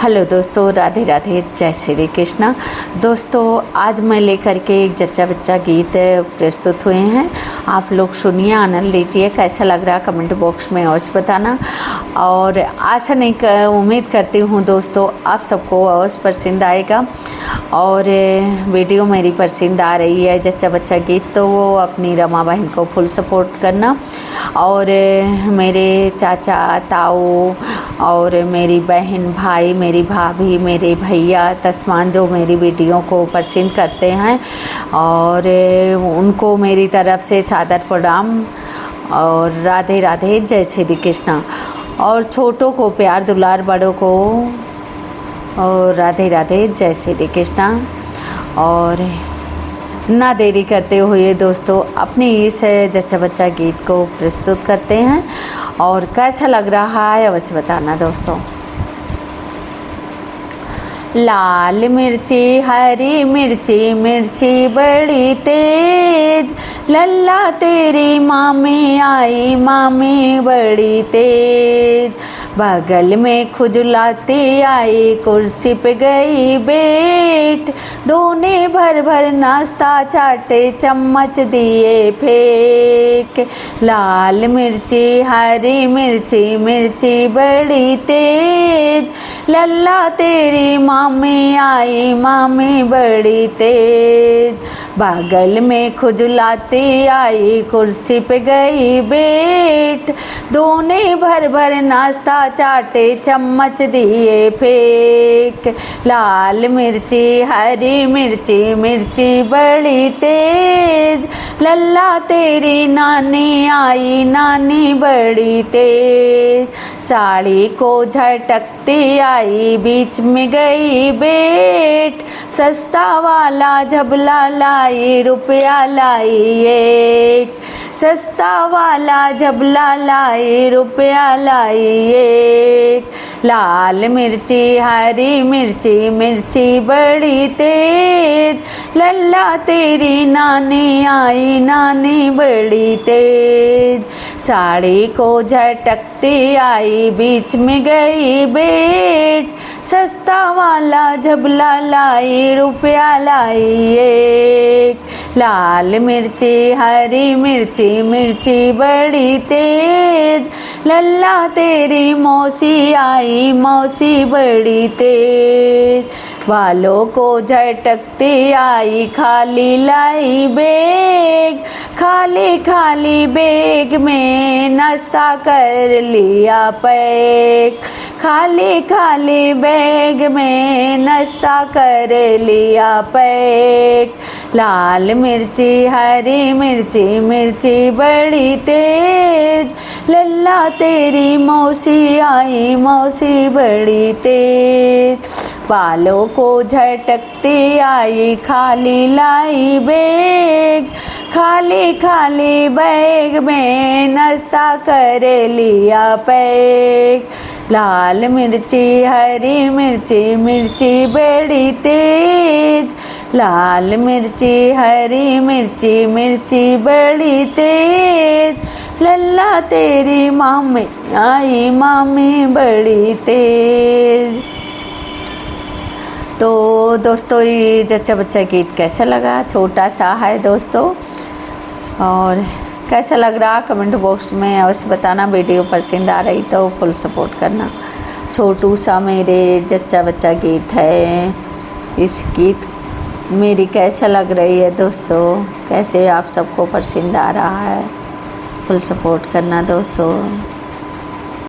Hello दोस्तों, राधे राधे, जय श्री कृष्णा। दोस्तों आज मैं लेकर के एक जच्चा बच्चा गीत प्रस्तुत हुए हैं। आप लोग सुनिए, आनंद लीजिए। कैसा लग रहा कमेंट बॉक्स में अवश्य बताना। और आशा नहीं उम्मीद करती हूँ दोस्तों आप सबको अवश्य पसंद आएगा। और वीडियो मेरी पसंद आ रही है जच्चा बच्चा गीत तो वो अपनी रमा बहन को फुल सपोर्ट करना। और मेरे चाचा ताऊ और मेरी बहन भाई, मेरी भाभी, मेरे भैया तस्मान जो मेरी वीडियो को पसंद करते हैं और उनको मेरी तरफ से सादर प्रणाम और राधे राधे, जय श्री कृष्णा। और छोटों को प्यार दुलार, बड़ों को और राधे राधे, जय श्री कृष्णा। और ना देरी करते हुए दोस्तों अपने इस जच्चा बच्चा गीत को प्रस्तुत करते हैं और कैसा लग रहा है अवश्य बताना दोस्तों। लाल मिर्ची हरी मिर्ची, मिर्ची बड़ी तेज, लल्ला तेरी मामी आई, मामी बड़ी तेज। बगल में खुजलाती आई, कुर्सी पे गई बैठ, दोने भर भर नाश्ता चाटे, चम्मच दिए फेंक। लाल मिर्ची हरी मिर्ची, मिर्ची बड़ी तेज, लल्ला तेरी मामी आई, मामी बड़ी तेज। बगल में खुजलाती आई, कुर्सी पे गई बैठ, दोने भर भर नाश्ता चाटे, चम्मच दिए फेंक। लाल मिर्ची हरी मिर्ची, मिर्ची बड़ी तेज, लल्ला तेरी नानी आई, नानी बड़ी तेज। साड़ी को झटकती आई, बीच में गई बैठ, सस्ता वाला झबला लाई, रुपया लाई एक। सस्ता वाला झबला लाई, रुपया लाई एक। लाल मिर्ची हरी मिर्ची, मिर्ची बड़ी तेज, लल्ला तेरी नानी आई, नानी बड़ी तेज। साड़ी को झटकती आई, बीच में गई बैठ, सस्ता वाला झबला लाई, रुपया लाई एक। लाल मिर्ची हरी मिर्ची, मिर्ची बड़ी तेज, लल्ला तेरी मौसी आई, मौसी बड़ी तेज। बालों को झटकती आई, खाली लाई बैग, खाली खाली बैग में नाश्ता कर लिया पैक। खाली खाली बैग में नाश्ता कर लिया पैक। लाल मिर्ची हरी मिर्ची, मिर्ची बड़ी तेज, लल्ला तेरी मौसी आई, मौसी बड़ी तेज। बालों को झटकती आई, खाली लाई बैग, खाली खाली बैग में नाश्ता कर लिया पैक। लाल मिर्ची हरी मिर्ची, मिर्ची बड़ी तेज, लाल मिर्ची हरी मिर्ची, मिर्ची बड़ी तेज। लल्ला तेरी मामी आई, मामी बड़ी तेज। तो दोस्तों ये जच्चा बच्चा गीत कैसा लगा? छोटा सा है दोस्तों और कैसा लग रहा कमेंट बॉक्स में अवश्य बताना। वीडियो पसंद आ रही तो फुल सपोर्ट करना। छोटू सा मेरे जच्चा बच्चा गीत है। इस गीत मेरी कैसा लग रही है दोस्तों, कैसे आप सबको पसंद आ रहा है, फुल सपोर्ट करना दोस्तों।